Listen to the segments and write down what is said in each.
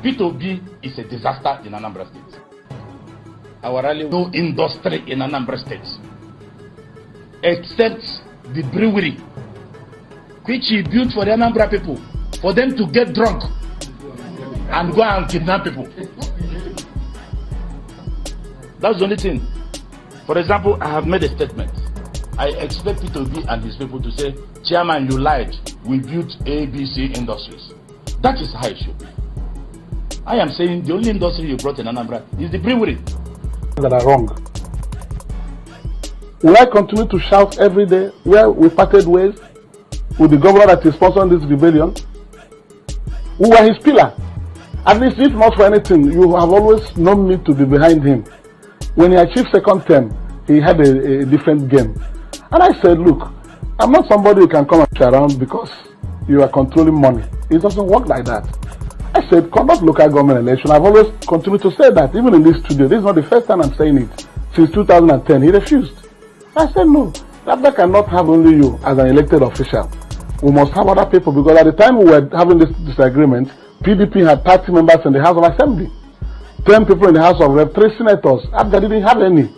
Peter Obi is a disaster in Anambra State. Our rally, no industry in Anambra State, except the brewery, which he built for the Anambra people, for them to get drunk and go and kidnap people. That's the only thing. For example, I have made a statement. I expect Peter Obi and his people to say, Chairman, you lied. We built ABC Industries. That is how it should be. I am saying the only industry you brought in Anambra is the brewery. That are wrong. Will I continue to shout every day where we parted ways with the governor that is sponsoring this rebellion? We were his pillar. At least if not for anything, you have always known me to be behind him. When he achieved second term, he had a different game. And I said, look, I'm not somebody who can come and share around because you are controlling money. It doesn't work like that. I said, conduct local government election. I've always continued to say that, even in this studio. This is not the first time I'm saying it. Since 2010, he refused. I said, no, that cannot have only you as an elected official. We must have other people, because at the time we were having this disagreement, PDP had 30 members in the House of Assembly, 10 people in the House of Rep, 3 senators. Abga didn't have any.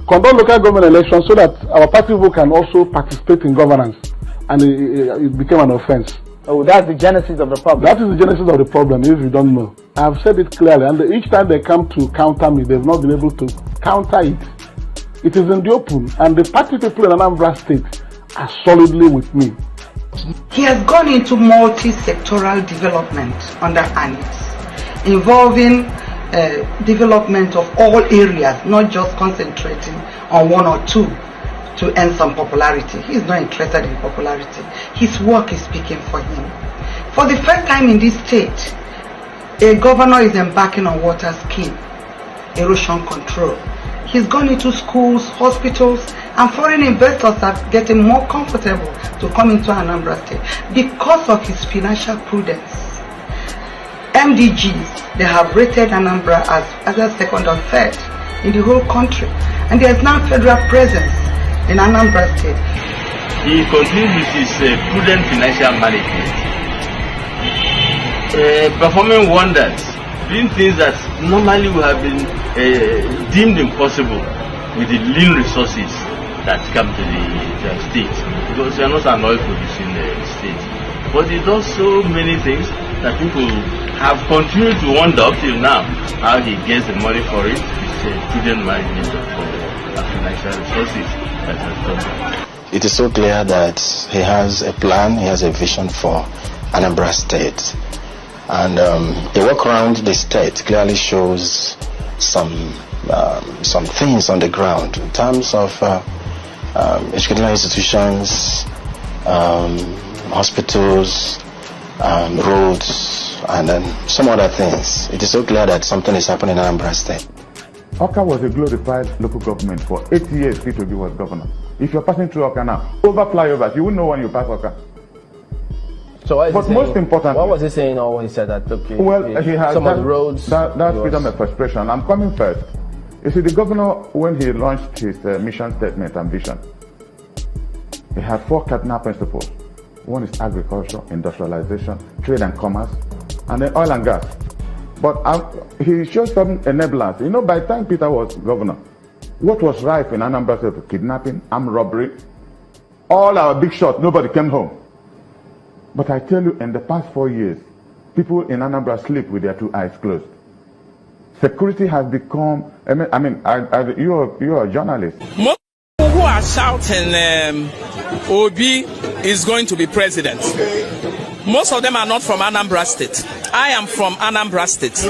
Conduct local government elections so that our party people can also participate in governance. And it became an offense. Oh, that's the genesis of the problem. That is the genesis of the problem, if you don't know. I have said it clearly, and each time they come to counter me, they've not been able to counter it. It is in the open, and the party people in Anambra State are solidly with me. He has gone into multi-sectoral development under ANIS, involving development of all areas, not just concentrating on one or two to earn some popularity. He is not interested in popularity. His work is speaking for him. For the first time in this state, a governor is embarking on water scheme, erosion control. He's gone into schools, hospitals, and foreign investors are getting more comfortable to come into Anambra State because of his financial prudence. MDGs, they have rated Anambra as either second or third in the whole country, and there is now federal presence in Anambra State. He continues with his prudent financial management, performing wonders, doing things that normally would have been deemed impossible with the lean resources that come to the state, because we are not an oil producing state. But he does so many things that people have continued to wonder up till now how he gets the money for it. It's prudent management of financial resources that has done that. It is so clear that he has a plan, he has a vision for Anambra State. And the work around the state clearly shows some things on the ground in terms of educational institutions, hospitals, roads, and then some other things. It is so clear that something is happening in Anambra State. Oka was a glorified local government. For 8 years, Peter Obi was governor. If you're passing through Oka now, over flyovers, you wouldn't know when you pass Oka. So but most important, what was he saying when he said that? Okay, well, he has some of the roads. That's freedom of expression. I'm coming first. You see, the governor, when he launched his mission statement and vision, he had 4 cardinal principles. One is agriculture, industrialization, trade and commerce, and then oil and gas. But he showed some enablers. You know, by the time Peter was governor, what was rife in Anambra State? Kidnapping, armed robbery, all our big shots, nobody came home. But I tell you, in the past 4 years, people in Anambra sleep with their 2 eyes closed. Security has become, you're a journalist. Most people who are shouting Obi is going to be president, most of them are not from Anambra State. I am from Anambra State.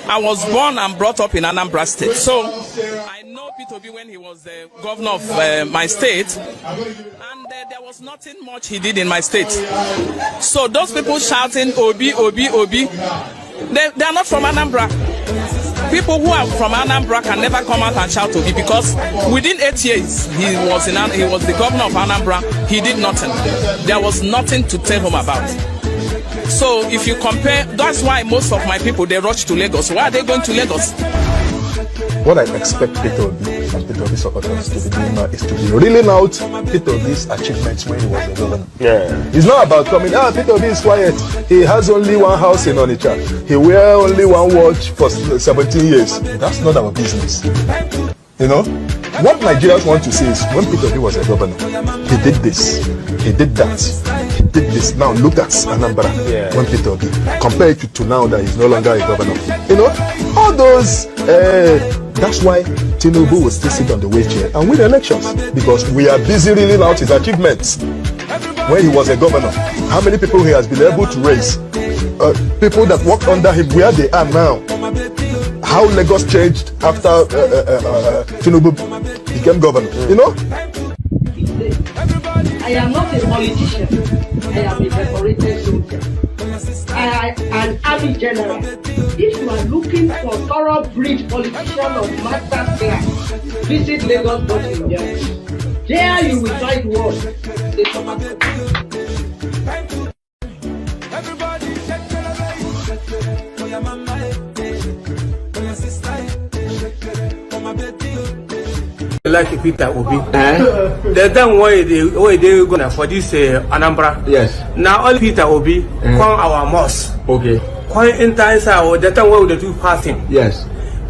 I was born and brought up in Anambra State. So I know Peter Obi when he was the governor of my state, and there was nothing much he did in my state. So those people shouting Obi, Obi, Obi, they are not from Anambra. People who are from Anambra can never come out and shout Obi, because within 8 years he was the governor of Anambra. He did nothing. There was nothing to tell him about. So if you compare, that's why most of my people, they rush to Lagos. Why are they going to Lagos? What I expect Peter Obi and Peter Obi supporters to be doing now is to be reeling out Peter Obi's achievements when he was a governor. Yeah. It's not about coming, Peter Obi is quiet. He has only one house in Onitsha. He wear only one watch for 17 years. That's not our business. You know? What Nigerians want to say is when Peter Obi was a governor, he did this, he did that, he did this. Now look at Anambra when Peter Obi. Compare it to now that he's no longer a governor. You know? All those, that's why Tinubu will still sit on the wheelchair and win elections. Because we are busy reeling out his achievements. When he was a governor, how many people he has been able to raise? People that worked under him, where they are now. How Lagos changed after Tinubu became governor, you know? I am not a politician. I am a decorated soldier. I am an army general. If you are looking for thoroughbred politician of master class, visit Lagos Boarding House. There you will find what they come up like Peter Obi. The time where they gonna for this Anambra. Yes. Now all Peter Obi come our mosque. Okay. Come enter inside the time where they do fasting. Yes.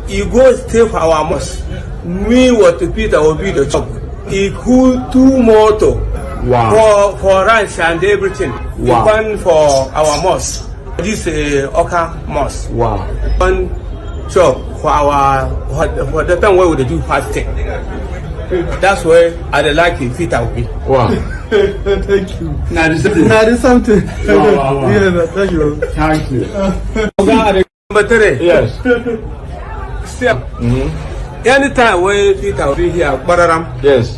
He go stay for our mosque. Me what Peter Obi the chop. He cool 2 motor. Wow. For rice and everything. Wow. He one for our mosque. This Oka mosque. Wow. One chop for the time where they do fasting. That's why I like it. Peter Obi. Wow. Thank you. Now there's something. Wow. Yeah, thank you. Thank you. Number 3. Yes. Still. Anytime when Peter Obi here, yes.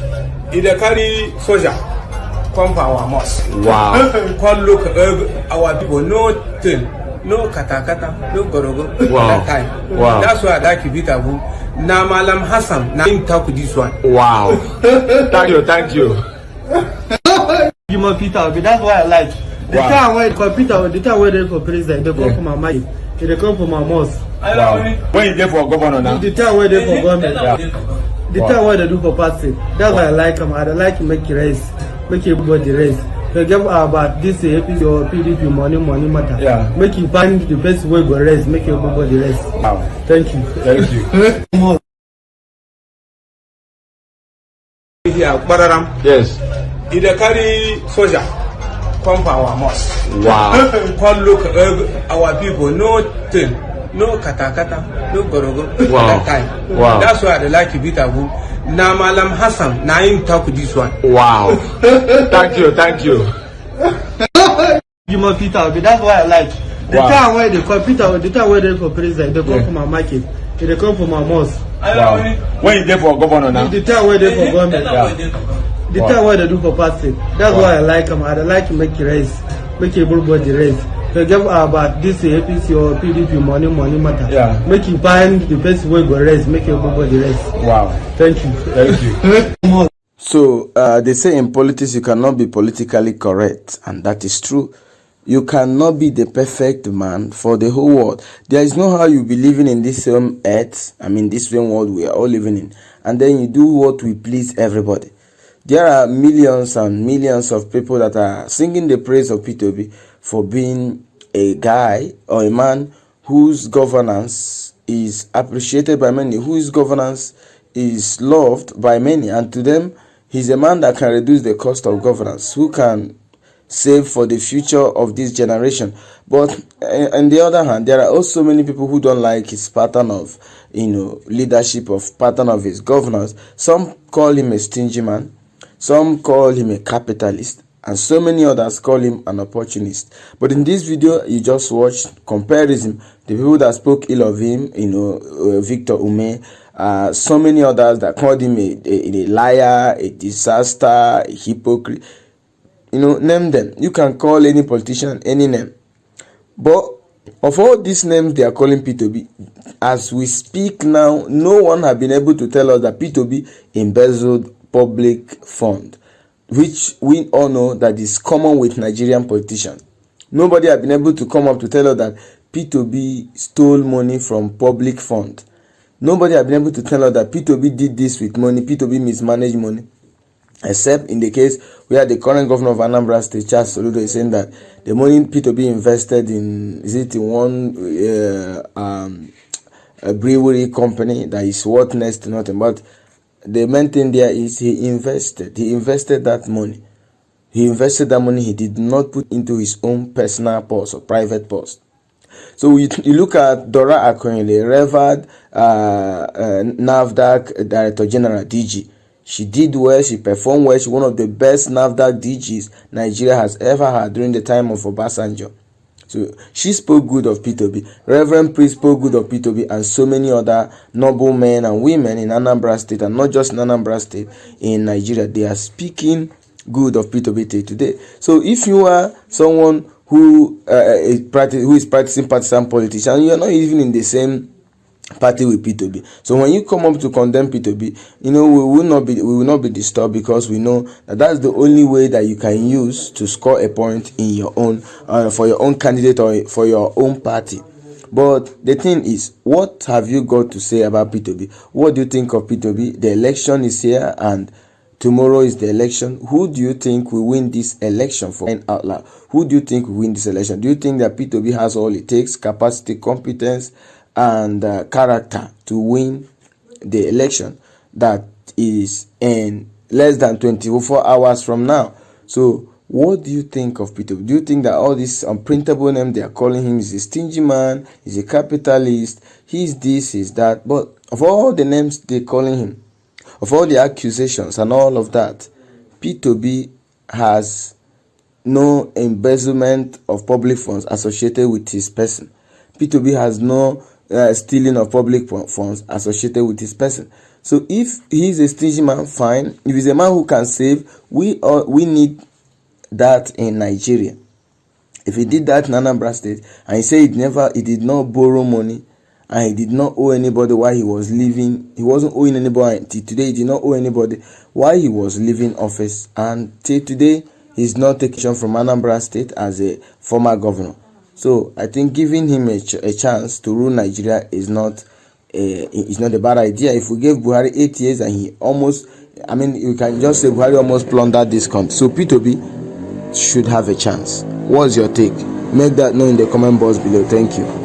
He carry soldier come for our mosque. Wow. Come look our people. No thing. No kata, no gorogo. Wow. That time. Wow. That's why I like Peter Obi. Now Malam Hassan, now him talk with this one. Wow. Thank you, thank you. You must Peter Obi, that's why I like. The time where the time where they for president, they come from my mind. They come from my mosque. Wow. When you get for governor now? The time where they for government. The time where they do for party. That's why I like him. I like to make you raise. Make everybody raise. They give about this APC or PDP money matter. Yeah. Make you find the best way to raise. Make everybody raise. Wow. Thank you. Thank you. Yes. He carry soldier come for our mosque. Wow. Come look our people. No thing. No kata, no gorogo. Wow. That time. Wow. That's why I like Peter Obi. Now Malam Hassan, now him talk with this one. Wow. Thank you, thank you. You must Peter Obi, that's why I like. The time where they come Peter, the time where they for president, they come from my market. They come from my mosque. Wow. When you get for governor now? The time where they for government. The time where they do for party. That's why I like them. I like to make you raise. Make everybody raise. They give about this APC or PDP money matter. Yeah. Make you find the best way to raise. Make everybody raise. Wow. Thank you. Thank you. So they say in politics you cannot be politically correct, and that is true. You cannot be the perfect man for the whole world. There is no how you be living in this same earth, this same world we are all living in, and then you do what will please everybody. There are millions and millions of people that are singing the praise of Peter Obi for being a guy or a man whose governance is appreciated by many, whose governance is loved by many, and to them, he's a man that can reduce the cost of governance, who can save for the future of this generation. But on the other hand, there are also many people who don't like his pattern of leadership, of pattern of his governance. Some call him a stingy man, some call him a capitalist, and so many others call him an opportunist. But in this video you just watched comparison, the people that spoke ill of him, Victor Ume, so many others that called him a liar, a disaster, a hypocrite. Name them. You can call any politician any name. But of all these names they are calling Peter Obi, as we speak now, no one has been able to tell us that Peter Obi embezzled public fund, which we all know that is common with Nigerian politicians. Nobody has been able to come up to tell us that Peter Obi stole money from public fund. Nobody has been able to tell us that Peter Obi did this with money, Peter Obi mismanaged money, except in the case where the current governor of Anambra State, Charles Soludo, is saying that the money Peter Obi invested in, one a brewery company that is worth next to nothing. But the main thing there is he invested that money. He invested that money he did not put into his own personal purse or private purse. So you look at Dora Akoinle, revered NAFDAC Director General, DG. She did well, she performed well, she's one of the best NAFDAC DGs Nigeria has ever had during the time of Obasanjo. So she spoke good of Peter Obi. Reverend Priest spoke good of Peter Obi, and so many other noble men and women in Anambra State, and not just in Anambra State, in Nigeria. They are speaking good of Peter Obi today. So if you are someone who is practicing partisan politics, and you are not even in the same party with Peter Obi, so when you come up to condemn Peter Obi, we will not be disturbed, because we know that that's the only way that you can use to score a point in your own for your own candidate or for your own party. But the thing is, what have you got to say about Peter Obi? What do you think of Peter Obi? The election is here, and tomorrow is the election. Who do you think will win this election? For out loud, who do you think will win this election? Do you think that Peter Obi has all it takes, capacity, competence, and character to win the election that is in less than 24 hours from now? So what do you think of Peter? Do you think that all this unprintable name they are calling him is a stingy man, he's a capitalist, he's this, he's that? But of all the names they're calling him, of all the accusations and all of that, Peter Obi has no embezzlement of public funds associated with his person. Peter Obi has no stealing of public funds associated with his person. So if he's a stingy man, fine. If he's a man who can save, we need that in Nigeria. If he did that in Anambra State, and he said he did not borrow money, and he did not owe anybody while he was living, he wasn't owing anybody until today, he did not owe anybody while he was leaving office, and till today he's not taken from Anambra State as a former governor. So I think giving him a chance to rule Nigeria is not a bad idea. If we gave Buhari 8 years and he almost, you can just say Buhari almost plundered this country. So Peter Obi should have a chance. What's your take? Make that known in the comment box below. Thank you.